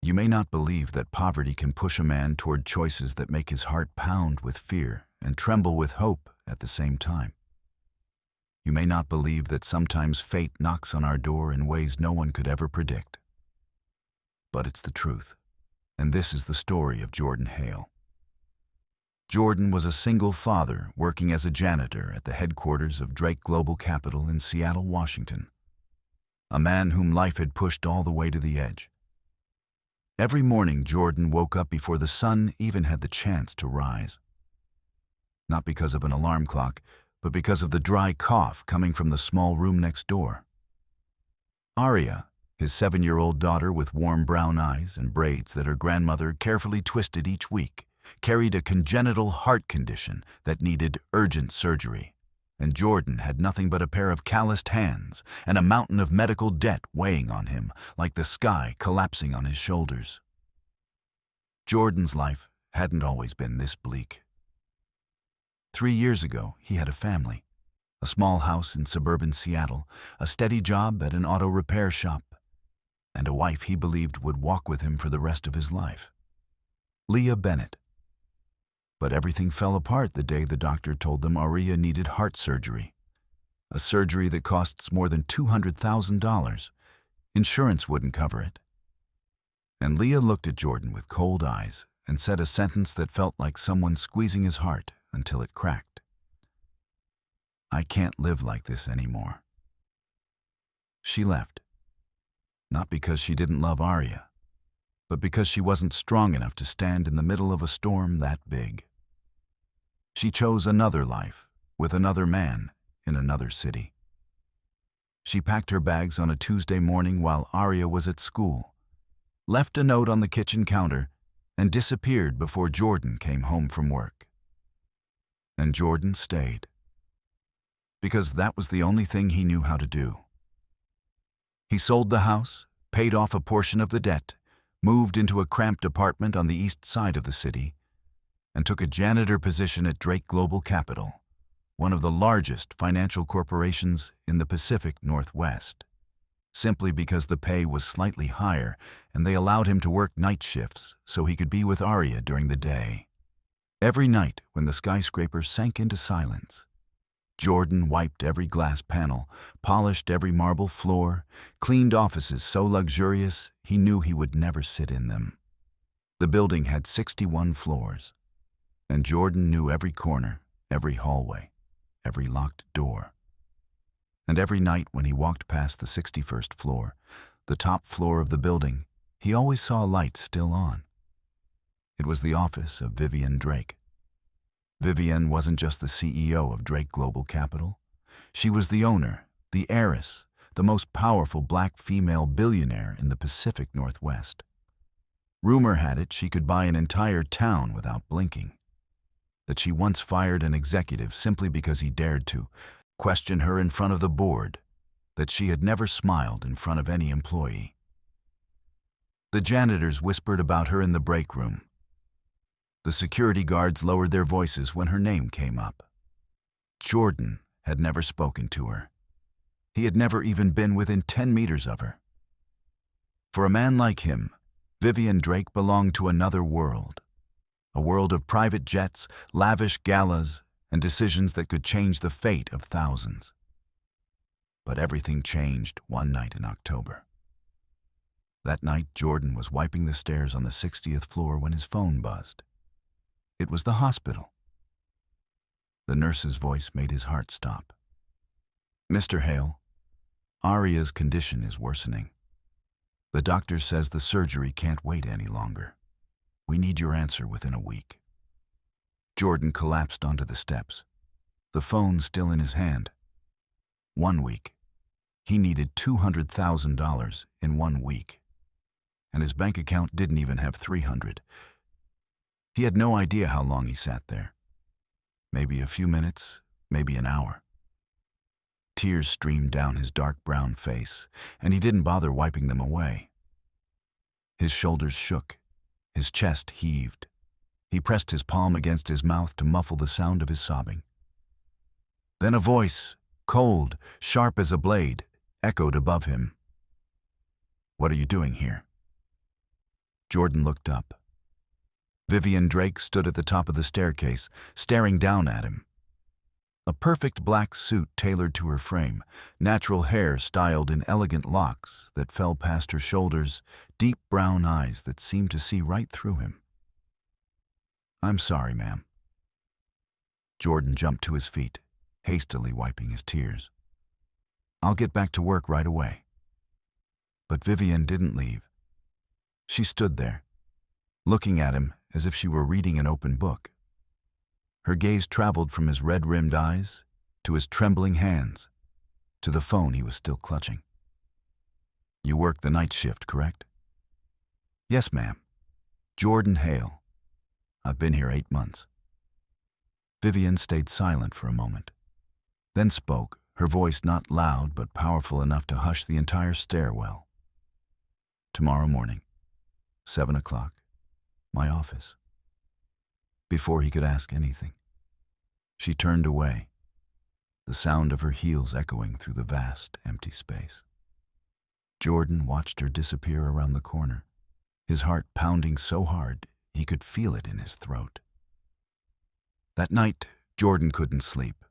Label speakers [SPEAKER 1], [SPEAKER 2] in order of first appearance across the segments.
[SPEAKER 1] You may not believe that poverty can push a man toward choices that make his heart pound with fear and tremble with hope at the same time. You may not believe that sometimes fate knocks on our door in ways no one could ever predict. But it's the truth, and this is the story of Jordan Hale. Jordan was a single father working as a janitor at the headquarters of Drake Global Capital in Seattle, Washington. A man whom life had pushed all the way to the edge. Every morning, Jordan woke up before the sun even had the chance to rise. Not because of an alarm clock, but because of the dry cough coming from the small room next door. Aria, his 7-year-old daughter with warm brown eyes and braids that her grandmother carefully twisted each week, carried a congenital heart condition that needed urgent surgery, and Jordan had nothing but a pair of calloused hands and a mountain of medical debt weighing on him like the sky collapsing on his shoulders. Jordan's life hadn't always been this bleak. 3 years ago, he had a family, a small house in suburban Seattle, a steady job at an auto repair shop, and a wife he believed would walk with him for the rest of his life, Leah Bennett. But everything fell apart the day the doctor told them Aria needed heart surgery, a surgery that costs more than $200,000. Insurance wouldn't cover it. And Leah looked at Jordan with cold eyes and said a sentence that felt like someone squeezing his heart until it cracked. "I can't live like this anymore." She left, not because she didn't love Aria, but because she wasn't strong enough to stand in the middle of a storm that big. She chose another life, with another man, in another city. She packed her bags on a Tuesday morning while Aria was at school, left a note on the kitchen counter, and disappeared before Jordan came home from work. And Jordan stayed, because that was the only thing he knew how to do. He sold the house, paid off a portion of the debt, moved into a cramped apartment on the east side of the city, and took a janitor position at Drake Global Capital, one of the largest financial corporations in the Pacific Northwest, simply because the pay was slightly higher and they allowed him to work night shifts so he could be with Aria during the day. Every night when the skyscraper sank into silence, Jordan wiped every glass panel, polished every marble floor, cleaned offices so luxurious he knew he would never sit in them. The building had 61 floors, and Jordan knew every corner, every hallway, every locked door. And every night when he walked past the 61st floor, the top floor of the building, he always saw a light still on. It was the office of Vivienne Drake. Vivienne wasn't just the CEO of Drake Global Capital. She was the owner, the heiress, the most powerful black female billionaire in the Pacific Northwest. Rumor had it she could buy an entire town without blinking. That she once fired an executive simply because he dared to question her in front of the board, that she had never smiled in front of any employee. The janitors whispered about her in the break room. The security guards lowered their voices when her name came up. Jordan had never spoken to her. He had never even been within 10 meters of her. For a man like him, Vivienne Drake belonged to another world. A world of private jets, lavish galas, and decisions that could change the fate of thousands. But everything changed one night in October. That night, Jordan was wiping the stairs on the 60th floor when his phone buzzed. It was the hospital. The nurse's voice made his heart stop. "Mr. Hale, Aria's condition is worsening. The doctor says the surgery can't wait any longer. We need your answer within a week." Jordan collapsed onto the steps, the phone still in his hand. 1 week. He needed $200,000 in 1 week, and his bank account didn't even have 300. He had no idea how long he sat there. Maybe a few minutes, maybe an hour. Tears streamed down his dark brown face, and he didn't bother wiping them away. His shoulders shook, his chest heaved. He pressed his palm against his mouth to muffle the sound of his sobbing. Then a voice, cold, sharp as a blade, echoed above him. "What are you doing here?" Jordan looked up. Vivienne Drake stood at the top of the staircase, staring down at him. A perfect black suit tailored to her frame, natural hair styled in elegant locks that fell past her shoulders, deep brown eyes that seemed to see right through him. "I'm sorry, ma'am." Jordan jumped to his feet, hastily wiping his tears. "I'll get back to work right away." But Vivienne didn't leave. She stood there, looking at him as if she were reading an open book. Her gaze traveled from his red-rimmed eyes to his trembling hands to the phone he was still clutching. "You work the night shift, correct?" "Yes, ma'am. Jordan Hale. I've been here 8 months." Vivienne stayed silent for a moment, then spoke, her voice not loud but powerful enough to hush the entire stairwell. "Tomorrow morning, 7 o'clock, my office." Before he could ask anything, she turned away, the sound of her heels echoing through the vast, empty space. Jordan watched her disappear around the corner, his heart pounding so hard he could feel it in his throat. That night, Jordan couldn't sleep.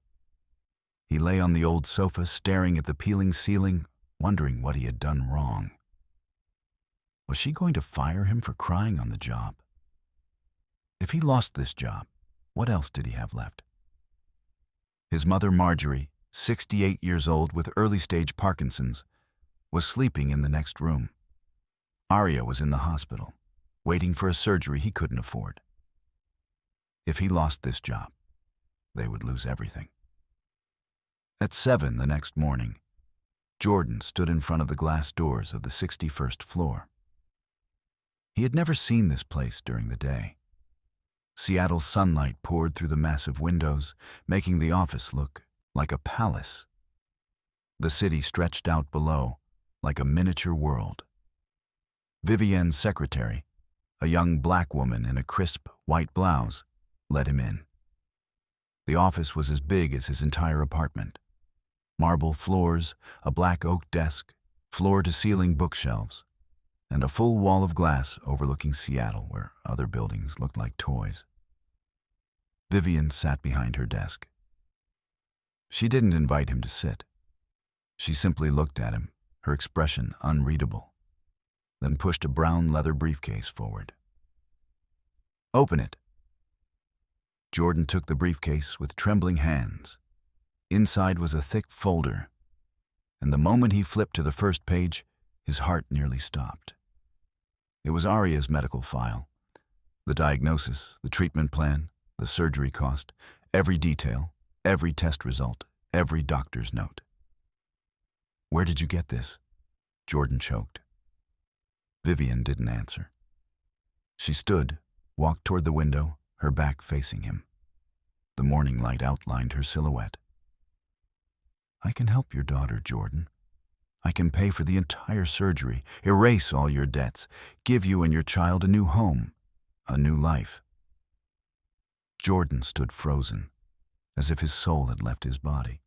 [SPEAKER 1] He lay on the old sofa, staring at the peeling ceiling, wondering what he had done wrong. Was she going to fire him for crying on the job? If he lost this job, what else did he have left? His mother, Marjorie, 68 years old with early-stage Parkinson's, was sleeping in the next room. Arya was in the hospital, waiting for a surgery he couldn't afford. If he lost this job, they would lose everything. At 7 the next morning, Jordan stood in front of the glass doors of the 61st floor. He had never seen this place during the day. Seattle's sunlight poured through the massive windows, making the office look like a palace. The city stretched out below, like a miniature world. Vivienne's secretary, a young black woman in a crisp white blouse, let him in. The office was as big as his entire apartment. Marble floors, a black oak desk, floor-to-ceiling bookshelves, and a full wall of glass overlooking Seattle where other buildings looked like toys. Vivienne sat behind her desk. She didn't invite him to sit. She simply looked at him, her expression unreadable, then pushed a brown leather briefcase forward. "Open it." Jordan took the briefcase with trembling hands. Inside was a thick folder, and the moment he flipped to the first page, his heart nearly stopped. It was Arya's medical file. The diagnosis, the treatment plan, the surgery cost, every detail, every test result, every doctor's note. "Where did you get this?" Jordan choked. Vivienne didn't answer. She stood, walked toward the window, her back facing him. The morning light outlined her silhouette. "I can help your daughter, Jordan. I can pay for the entire surgery, erase all your debts, give you and your child a new home, a new life." Jordan stood frozen, as if his soul had left his body.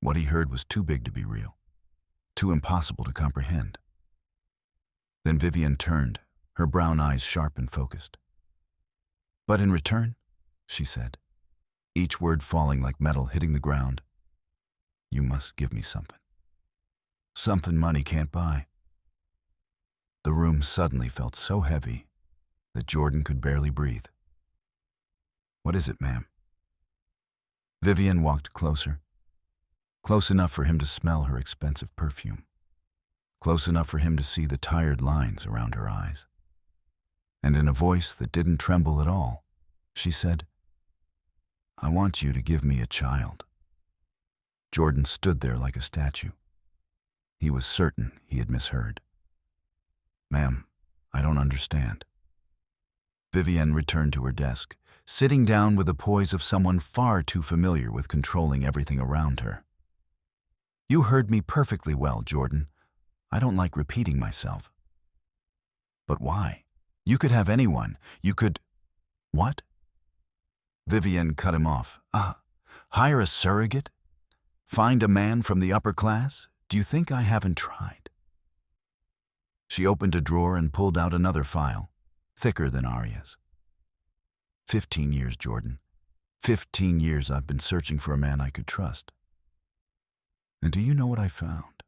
[SPEAKER 1] What he heard was too big to be real, too impossible to comprehend. Then Vivienne turned, her brown eyes sharp and focused. "But in return," she said, each word falling like metal hitting the ground, "you must give me something. Something money can't buy." The room suddenly felt so heavy that Jordan could barely breathe. "What is it, ma'am?" Vivienne walked closer, close enough for him to smell her expensive perfume, close enough for him to see the tired lines around her eyes. And in a voice that didn't tremble at all, she said, "I want you to give me a child." Jordan stood there like a statue. He was certain he had misheard. "Ma'am, I don't understand." Vivienne returned to her desk, sitting down with the poise of someone far too familiar with controlling everything around her. "You heard me perfectly well, Jordan. I don't like repeating myself." "But why? You could have anyone. You could—" "What?" Vivienne cut him off. Hire a surrogate? Find a man from the upper class? Do you think I haven't tried?" She opened a drawer and pulled out another file, thicker than Arya's. 15 years, Jordan. 15 years I've been searching for a man I could trust. And do you know what I found?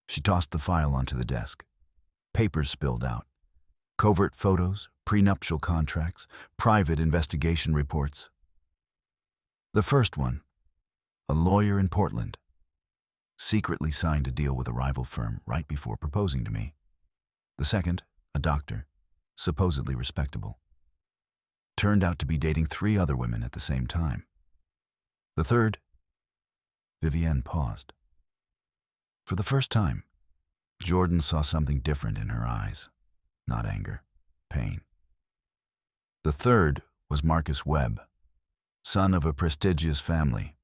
[SPEAKER 1] She tossed the file onto the desk. Papers spilled out. Covert photos, prenuptial contracts, private investigation reports. The first one, a lawyer in Portland, secretly signed a deal with a rival firm right before proposing to me. The second, a doctor, supposedly respectable, turned out to be dating 3 other women at the same time. The third, Vivienne paused. For the first time, Jordan saw something different in her eyes, not anger, pain. The third was Marcus Webb, son of a prestigious family,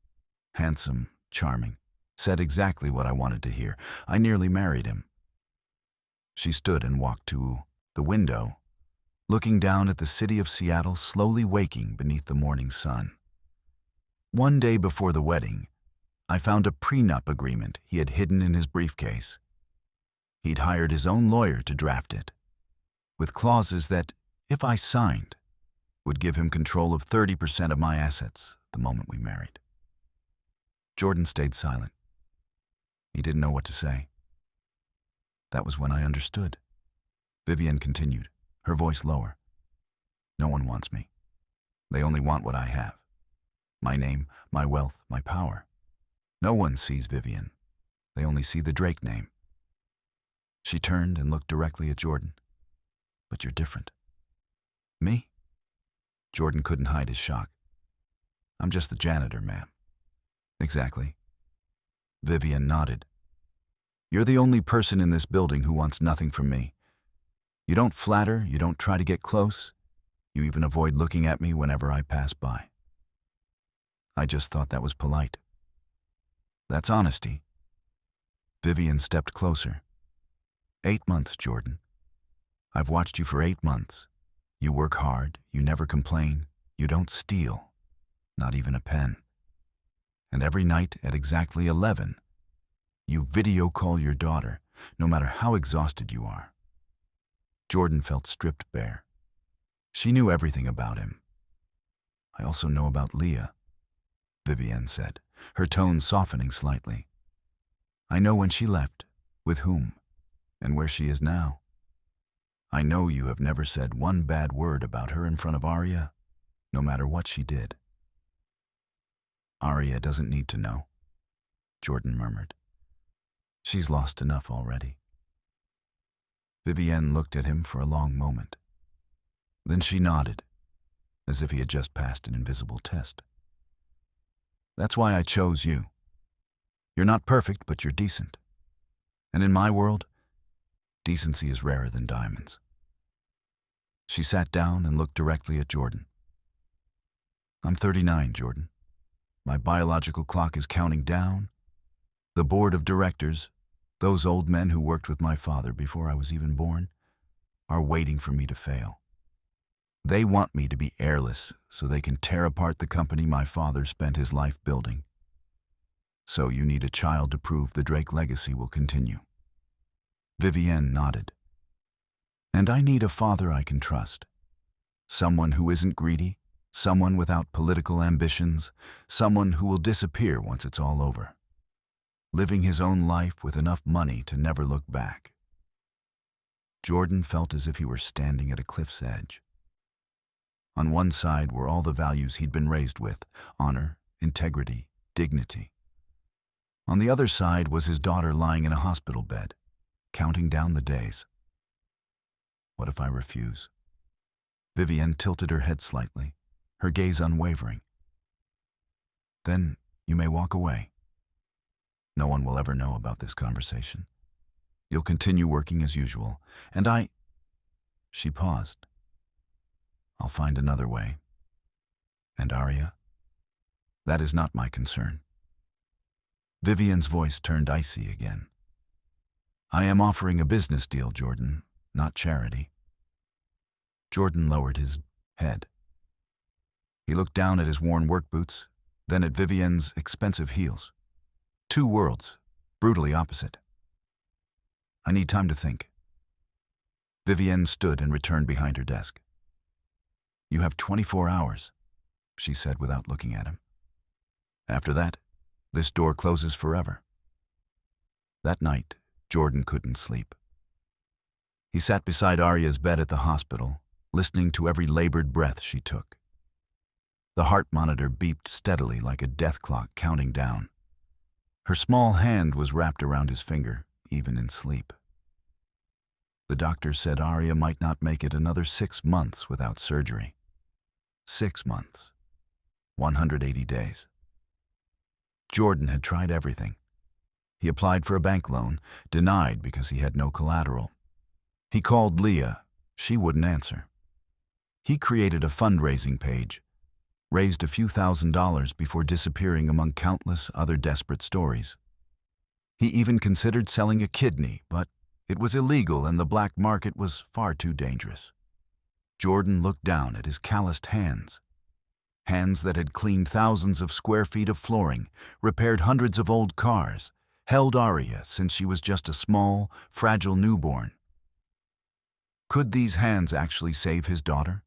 [SPEAKER 1] handsome, charming, said exactly what I wanted to hear. I nearly married him. She stood and walked to the window, looking down at the city of Seattle slowly waking beneath the morning sun. One day before the wedding, I found a prenup agreement he had hidden in his briefcase. He'd hired his own lawyer to draft it, with clauses that, if I signed, would give him control of 30% of my assets the moment we married. Jordan stayed silent. He didn't know what to say. That was when I understood. Vivienne continued, her voice lower. No one wants me. They only want what I have. My name, my wealth, my power. No one sees Vivienne. They only see the Drake name. She turned and looked directly at Jordan. But you're different. Me? Jordan couldn't hide his shock. I'm just the janitor, ma'am. Exactly. Vivienne nodded. You're the only person in this building who wants nothing from me. You don't flatter, you don't try to get close. You even avoid looking at me whenever I pass by. I just thought that was polite. That's honesty. Vivienne stepped closer. 8 months, Jordan. I've watched you for 8 months. You work hard, you never complain, you don't steal, not even a pen. And every night at exactly 11, you video call your daughter, no matter how exhausted you are. Jordan felt stripped bare. She knew everything about him. I also know about Leah, Vivienne said, her tone softening slightly. I know when she left, with whom, and where she is now. I know you have never said one bad word about her in front of Arya, no matter what she did. Arya doesn't need to know, Jordan murmured. She's lost enough already. Vivienne looked at him for a long moment. Then she nodded, as if he had just passed an invisible test. That's why I chose you. You're not perfect, but you're decent. And in my world, decency is rarer than diamonds. She sat down and looked directly at Jordan. I'm 39, Jordan. My biological clock is counting down. The board of directors, those old men who worked with my father before I was even born, are waiting for me to fail. They want me to be heirless so they can tear apart the company my father spent his life building. So you need a child to prove the Drake legacy will continue. Vivienne nodded. And I need a father I can trust. Someone who isn't greedy, someone without political ambitions, someone who will disappear once it's all over. Living his own life with enough money to never look back. Jordan felt as if he were standing at a cliff's edge. On one side were all the values he'd been raised with: honor, integrity, dignity. On the other side was his daughter lying in a hospital bed, counting down the days. What if I refuse? Vivienne tilted her head slightly, her gaze unwavering. Then you may walk away. No one will ever know about this conversation. You'll continue working as usual, and I... She paused. I'll find another way. And Arya? That is not my concern. Vivienne's voice turned icy again. I am offering a business deal, Jordan, not charity. Jordan lowered his head. He looked down at his worn work boots, then at Vivienne's expensive heels. 2 worlds, brutally opposite. I need time to think. Vivienne stood and returned behind her desk. You have 24 hours, she said without looking at him. After that, this door closes forever. That night, Jordan couldn't sleep. He sat beside Arya's bed at the hospital, listening to every labored breath she took. The heart monitor beeped steadily like a death clock counting down. Her small hand was wrapped around his finger, even in sleep. The doctor said Arya might not make it another 6 months without surgery. 6 months. 180 days. Jordan had tried everything. He applied for a bank loan, denied because he had no collateral. He called Leah. She wouldn't answer. He created a fundraising page, raised a few $1,000s before disappearing among countless other desperate stories. He even considered selling a kidney, but it was illegal and the black market was far too dangerous. Jordan looked down at his calloused hands. Hands that had cleaned thousands of square feet of flooring, repaired hundreds of old cars, held Arya since she was just a small, fragile newborn. Could these hands actually save his daughter?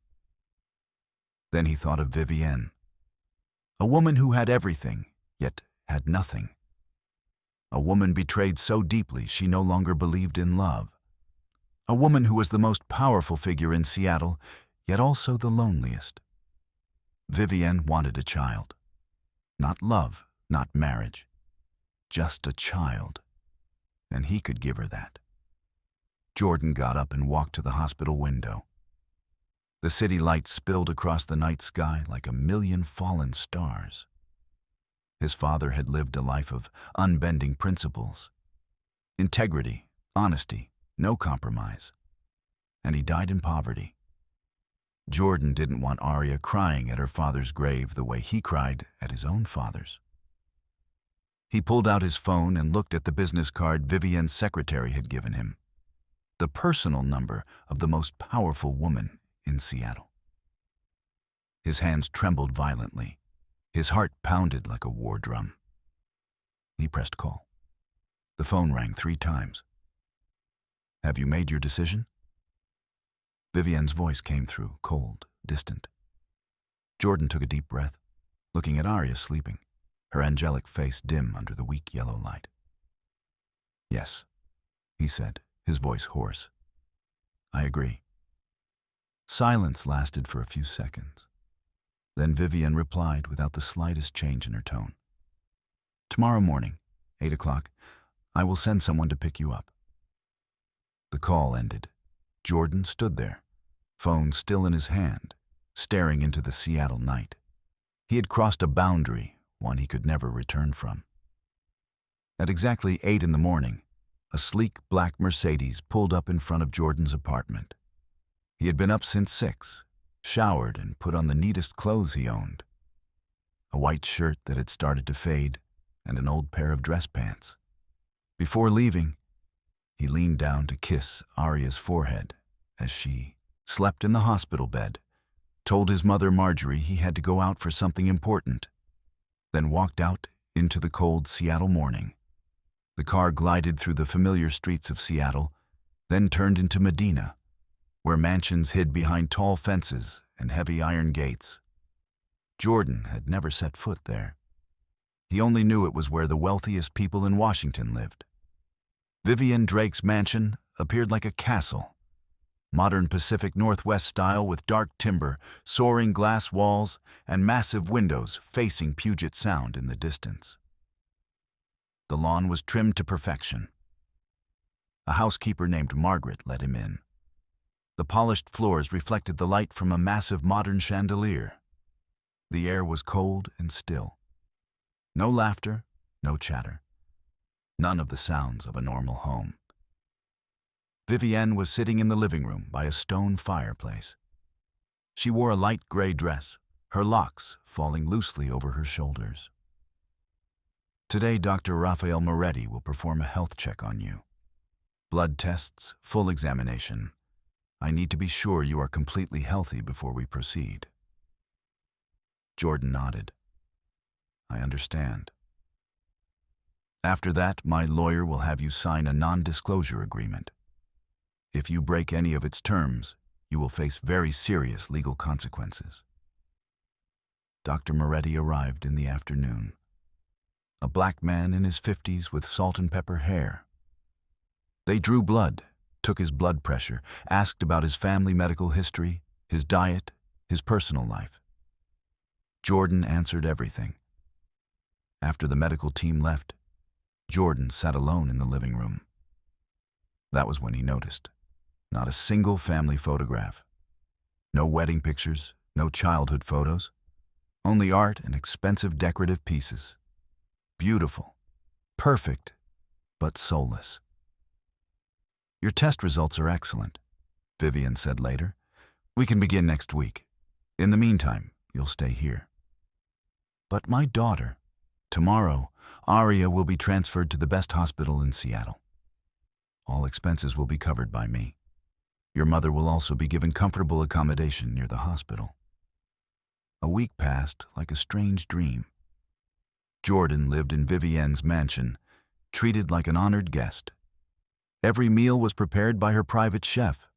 [SPEAKER 1] Then he thought of Vivienne, a woman who had everything, yet had nothing. A woman betrayed so deeply she no longer believed in love. A woman who was the most powerful figure in Seattle, yet also the loneliest. Vivienne wanted a child. Not love, not marriage. Just a child. And he could give her that. Jordan got up and walked to the hospital window. The city lights spilled across the night sky like a million fallen stars. His father had lived a life of unbending principles. Integrity, honesty, no compromise. And he died in poverty. Jordan didn't want Arya crying at her father's grave the way he cried at his own father's. He pulled out his phone and looked at the business card Vivienne's secretary had given him. The personal number of the most powerful woman in Seattle. His hands trembled violently. His heart pounded like a war drum. He pressed call. The phone rang 3 times. Have you made your decision? Vivienne's voice came through, cold, distant. Jordan took a deep breath, looking at Arya sleeping, her angelic face dim under the weak yellow light. Yes, he said, his voice hoarse. I agree. Silence lasted for a few seconds. Then Vivienne replied without the slightest change in her tone. Tomorrow morning, 8 o'clock, I will send someone to pick you up. The call ended. Jordan stood there, phone still in his hand, staring into the Seattle night. He had crossed a boundary, one he could never return from. At exactly 8 in the morning, a sleek black Mercedes pulled up in front of Jordan's apartment. He had been up since 6, showered and put on the neatest clothes he owned. A white shirt that had started to fade and an old pair of dress pants. Before leaving, he leaned down to kiss Arya's forehead as she slept in the hospital bed, told his mother Marjorie he had to go out for something important, then walked out into the cold Seattle morning. The car glided through the familiar streets of Seattle, then turned into Medina, where mansions hid behind tall fences and heavy iron gates. Jordan had never set foot there. He only knew it was where the wealthiest people in Washington lived. Vivienne Drake's mansion appeared like a castle, modern Pacific Northwest style with dark timber, soaring glass walls, and massive windows facing Puget Sound in the distance. The lawn was trimmed to perfection. A housekeeper named Margaret let him in. The polished floors reflected the light from a massive modern chandelier. The air was cold and still. No laughter, no chatter. None of the sounds of a normal home. Vivienne was sitting in the living room by a stone fireplace. She wore a light gray dress, her locks falling loosely over her shoulders. Today, Dr. Raphael Moretti will perform a health check on you. Blood tests, full examination. I need to be sure you are completely healthy before we proceed. Jordan nodded. I understand. After that, my lawyer will have you sign a non-disclosure agreement. If you break any of its terms, you will face very serious legal consequences. Dr. Moretti arrived in the afternoon. A black man in his 50s with salt and pepper hair. They drew blood, took his blood pressure, asked about his family medical history, his diet, his personal life. Jordan answered everything. After the medical team left, Jordan sat alone in the living room. That was when he noticed. Not a single family photograph. No wedding pictures, no childhood photos. Only art and expensive decorative pieces. Beautiful, perfect, but soulless. Your test results are excellent, Vivienne said later. We can begin next week. In the meantime, you'll stay here. But my daughter, tomorrow, Aria will be transferred to the best hospital in Seattle. All expenses will be covered by me. Your mother will also be given comfortable accommodation near the hospital. A week passed like a strange dream. Jordan lived in Vivienne's mansion, treated like an honored guest. Every meal was prepared by her private chef.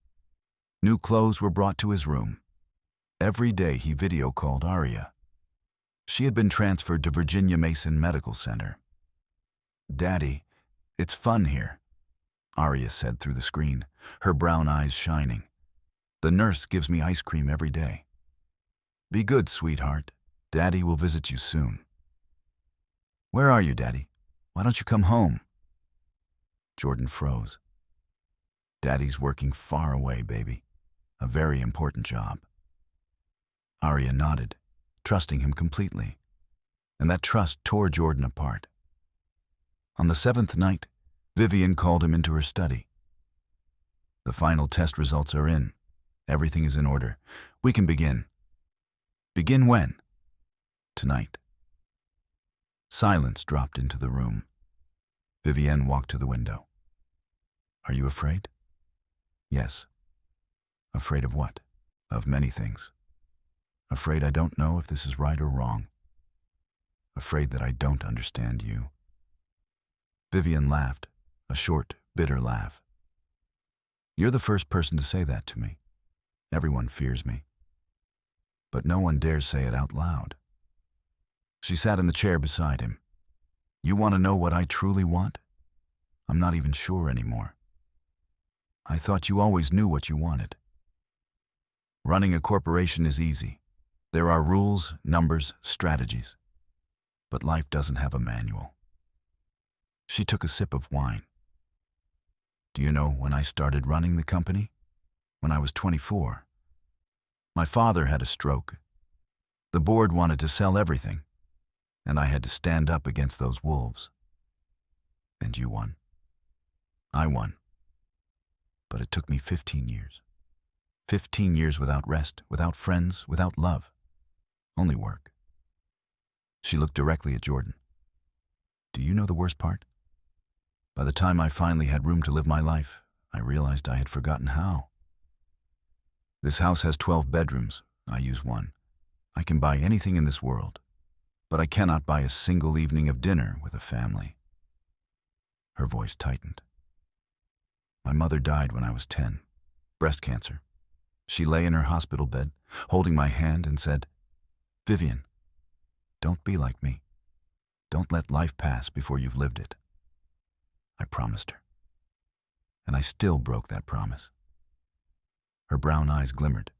[SPEAKER 1] New clothes were brought to his room. Every day he video called Aria. She had been transferred to Virginia Mason Medical Center. "Daddy, it's fun here," Aria said through the screen, her brown eyes shining. "The nurse gives me ice cream every day. Be good, sweetheart. Daddy will visit you soon." "Where are you, Daddy? Why don't you come home?" Jordan froze. "Daddy's working far away, baby. A very important job." Aria nodded, trusting him completely, and that trust tore Jordan apart. On the 7th night, Vivienne called him into her study. "The final test results are in. Everything is in order. We can begin." "Begin when?" "Tonight." Silence dropped into the room. Vivienne walked to the window. "Are you afraid?" "Yes." "Afraid of what?" "Of many things. Afraid I don't know if this is right or wrong. Afraid that I don't understand you." Vivienne laughed, a short, bitter laugh. "You're the first person to say that to me. Everyone fears me. But no one dares say it out loud." She sat in the chair beside him. "You want to know what I truly want? I'm not even sure anymore. I thought you always knew what you wanted. Running a corporation is easy. There are rules, numbers, strategies. But life doesn't have a manual." She took a sip of wine. "Do you know when I started running the company? When I was 24. My father had a stroke. The board wanted to sell everything, and I had to stand up against those wolves. And you won. I won. But it took me 15 years. 15 years without rest, without friends, without love. Only work." She looked directly at Jordan. "Do you know the worst part? By the time I finally had room to live my life, I realized I had forgotten how. This house has 12 bedrooms. I use one. I can buy anything in this world, but I cannot buy a single evening of dinner with a family." Her voice tightened. "My mother died when I was 10. Breast cancer. She lay in her hospital bed, holding my hand and said, 'Vivienne, don't be like me. Don't let life pass before you've lived it.' I promised her. And I still broke that promise." Her brown eyes glimmered.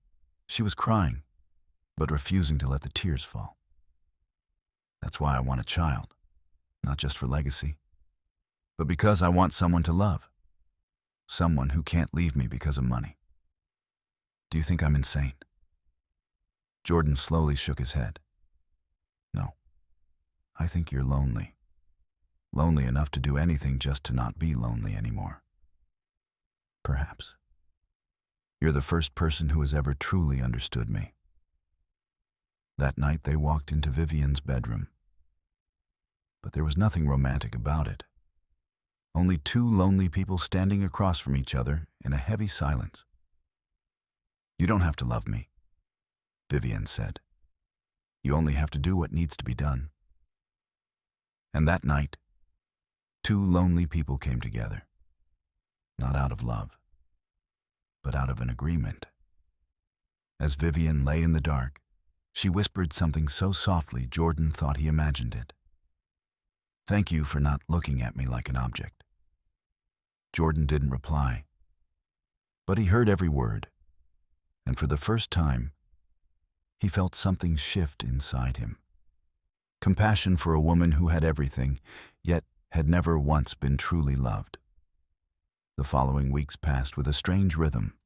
[SPEAKER 1] She was crying, but refusing to let the tears fall. "That's why I want a child, not just for legacy, but because I want someone to love. Someone who can't leave me because of money. Do you think I'm insane?" Jordan slowly shook his head. "No. I think you're lonely. Lonely enough to do anything just to not be lonely anymore. Perhaps. You're the first person who has ever truly understood me." That night they walked into Vivienne's bedroom. But there was nothing romantic about it. Only two lonely people standing across from each other in a heavy silence. "You don't have to love me," Vivienne said. "You only have to do what needs to be done." And that night, Two lonely people came together, not out of love, but out of an agreement. As Vivienne lay in the dark, she whispered something so softly Jordan thought he imagined it. "Thank you for not looking at me like an object." Jordan didn't reply, but he heard every word, and for the first time, he felt something shift inside him. Compassion for a woman who had everything, yet had never once been truly loved. The following weeks passed with a strange rhythm.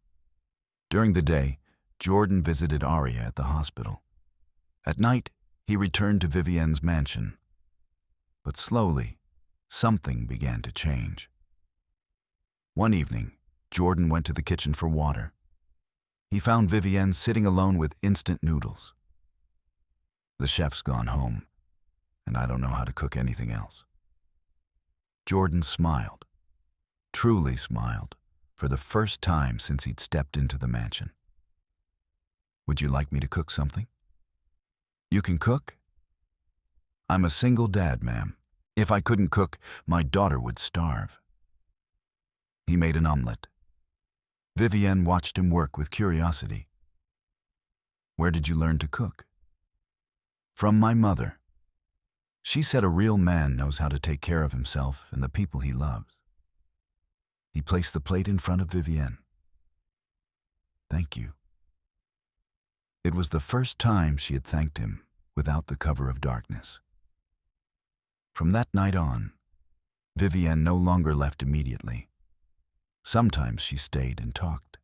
[SPEAKER 1] During the day, Jordan visited Aria at the hospital. At night, he returned to Vivienne's mansion. But slowly, something began to change. One evening, Jordan went to the kitchen for water. He found Vivienne sitting alone with instant noodles. "The chef's gone home, and I don't know how to cook anything else." Jordan smiled, truly smiled, for the first time since he'd stepped into the mansion. "Would you like me to cook something?" "You can cook?" "I'm a single dad, ma'am. If I couldn't cook, my daughter would starve." He made an omelet. Vivienne watched him work with curiosity. "Where did you learn to cook?" "From my mother. She said a real man knows how to take care of himself and the people he loves." He placed the plate in front of Vivienne. "Thank you." It was the first time she had thanked him without the cover of darkness. From that night on, Vivienne no longer left immediately. Sometimes she stayed and talked.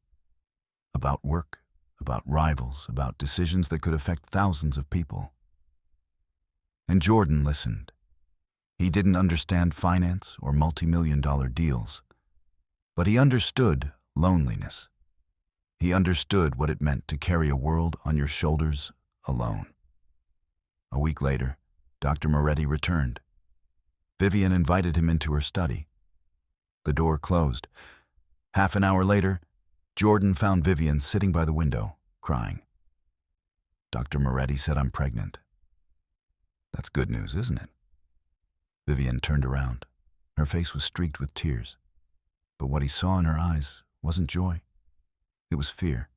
[SPEAKER 1] About work, about rivals, about decisions that could affect thousands of people. And Jordan listened. He didn't understand finance or multi-million-dollar deals, but he understood loneliness. He understood what it meant to carry a world on your shoulders alone. A week later, Dr. Moretti returned. Vivienne invited him into her study. The door closed. Half an hour later, Jordan found Vivienne sitting by the window, crying. "Dr. Moretti said I'm pregnant." "That's good news, isn't it?" Vivienne turned around. Her face was streaked with tears. But what he saw in her eyes wasn't joy. It was fear.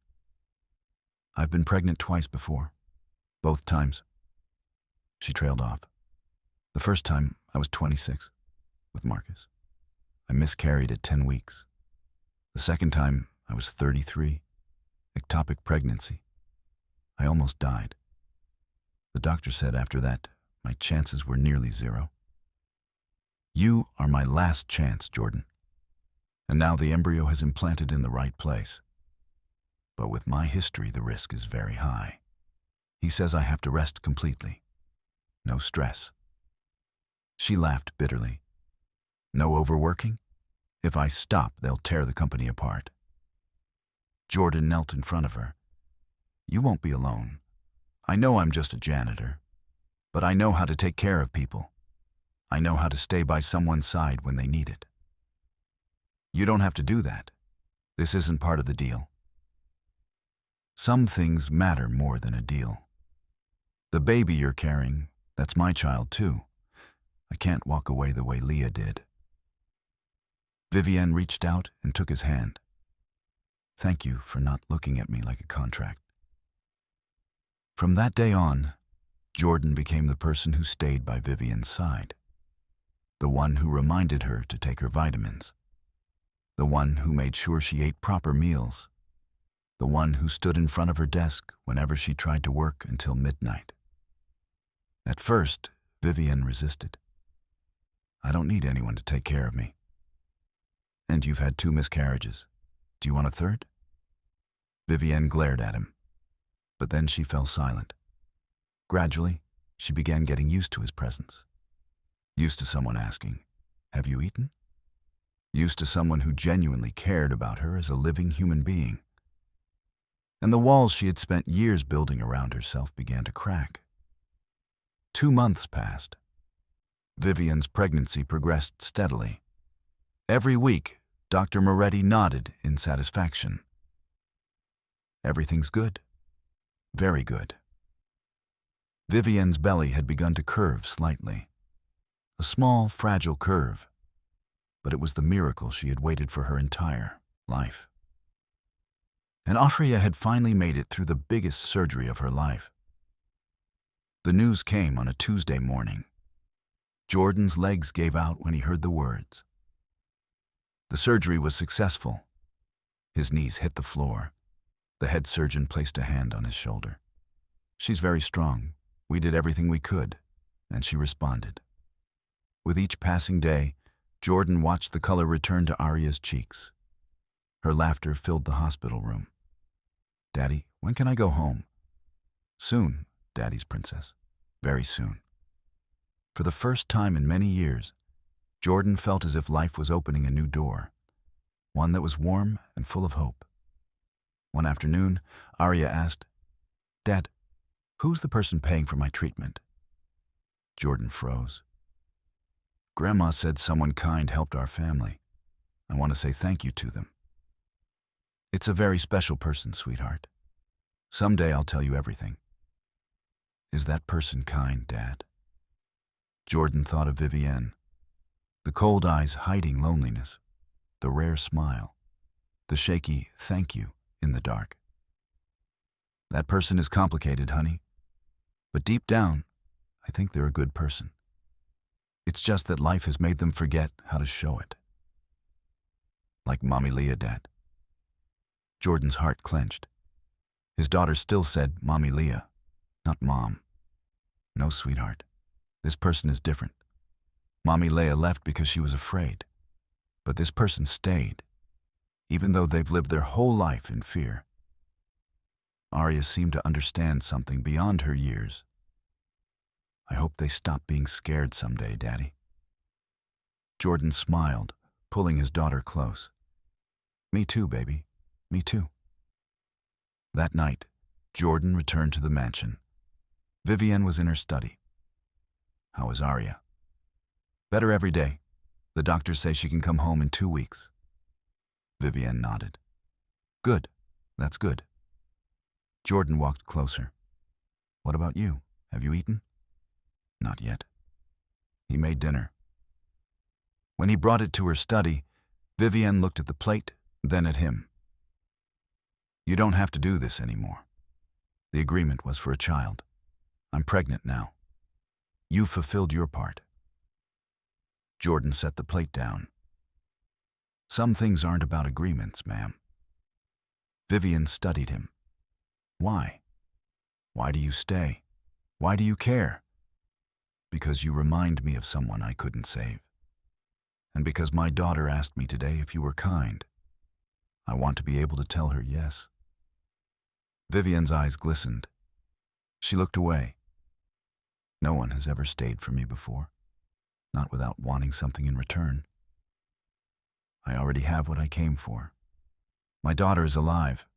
[SPEAKER 1] "I've been pregnant twice before. Both times." She trailed off. "The first time, I was 26, with Marcus. I miscarried at 10 weeks. The second time, I was 33, ectopic pregnancy. I almost died. The doctor said after that, my chances were nearly zero. You are my last chance, Jordan. And now the embryo has implanted in the right place. But with my history, the risk is very high. He says I have to rest completely. No stress." She laughed bitterly. "No overworking? If I stop, they'll tear the company apart." Jordan knelt in front of her. "You won't be alone. I know I'm just a janitor, but I know how to take care of people. I know how to stay by someone's side when they need it. You don't have to do that. This isn't part of the deal. Some things matter more than a deal. The baby you're carrying, that's my child too. I can't walk away the way Leah did." Vivienne reached out and took his hand. "Thank you for not looking at me like a contract." From that day on, Jordan became the person who stayed by Vivienne's side. The one who reminded her to take her vitamins. The one who made sure she ate proper meals. The one who stood in front of her desk whenever she tried to work until midnight. At first, Vivienne resisted. "I don't need anyone to take care of me." "And you've had 2 miscarriages. Do you want a third?" Vivienne glared at him, but then she fell silent. Gradually, she began getting used to his presence. Used to someone asking, "Have you eaten?" Used to someone who genuinely cared about her as a living human being. And the walls she had spent years building around herself began to crack. 2 months passed. Vivienne's pregnancy progressed steadily. Every week, Dr. Moretti nodded in satisfaction. "Everything's good. Very good." Vivienne's belly had begun to curve slightly. A small, fragile curve, but it was the miracle she had waited for her entire life. And Aria had finally made it through the biggest surgery of her life. The news came on a Tuesday morning. Jordan's legs gave out when he heard the words. The surgery was successful. His knees hit the floor. The head surgeon placed a hand on his shoulder. "She's very strong. We did everything we could," and she responded. With each passing day, Jordan watched the color return to Aria's cheeks. Her laughter filled the hospital room. "Daddy, when can I go home?" "Soon, Daddy's princess. Very soon." For the first time in many years, Jordan felt as if life was opening a new door, one that was warm and full of hope. One afternoon, Aria asked, "Dad, who's the person paying for my treatment?" Jordan froze. "Grandma said someone kind helped our family. I want to say thank you to them." "It's a very special person, sweetheart. Someday I'll tell you everything." "Is that person kind, Dad?" Jordan thought of Vivienne, the cold eyes hiding loneliness, the rare smile, the shaky thank you in the dark. "That person is complicated, honey. But deep down, I think they're a good person. It's just that life has made them forget how to show it." "Like Mommy Leah, Dad." Jordan's heart clenched. His daughter still said Mommy Leah, not Mom. "No, sweetheart. This person is different. Mommy Leah left because she was afraid. But this person stayed, even though they've lived their whole life in fear." Aria seemed to understand something beyond her years. "I hope they stop being scared someday, Daddy." Jordan smiled, pulling his daughter close. "Me too, baby. Me too." That night, Jordan returned to the mansion. Vivienne was in her study. "How is Aria?" "Better every day. The doctors say she can come home in 2 weeks." Vivienne nodded. "Good. That's good." Jordan walked closer. "What about you? Have you eaten?" "Not yet." He made dinner. When he brought it to her study, Vivienne looked at the plate, then at him. "You don't have to do this anymore. The agreement was for a child. I'm pregnant now. You fulfilled your part." Jordan set the plate down. "Some things aren't about agreements, ma'am." Vivienne studied him. "Why? Why do you stay? Why do you care?" "Because you remind me of someone I couldn't save. And because my daughter asked me today if you were kind. I want to be able to tell her yes." Vivienne's eyes glistened. She looked away. "No one has ever stayed for me before, not without wanting something in return. I already have what I came for. My daughter is alive.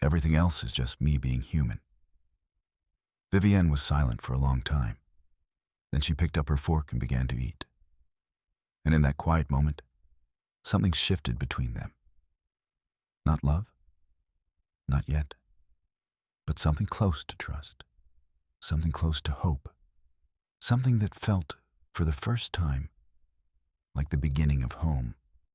[SPEAKER 1] Everything else is just me being human." Vivienne was silent for a long time. Then she picked up her fork and began to eat. And in that quiet moment, something shifted between them. Not love, not yet, but something close to trust, something close to hope, something that felt, for the first time, like the beginning of home.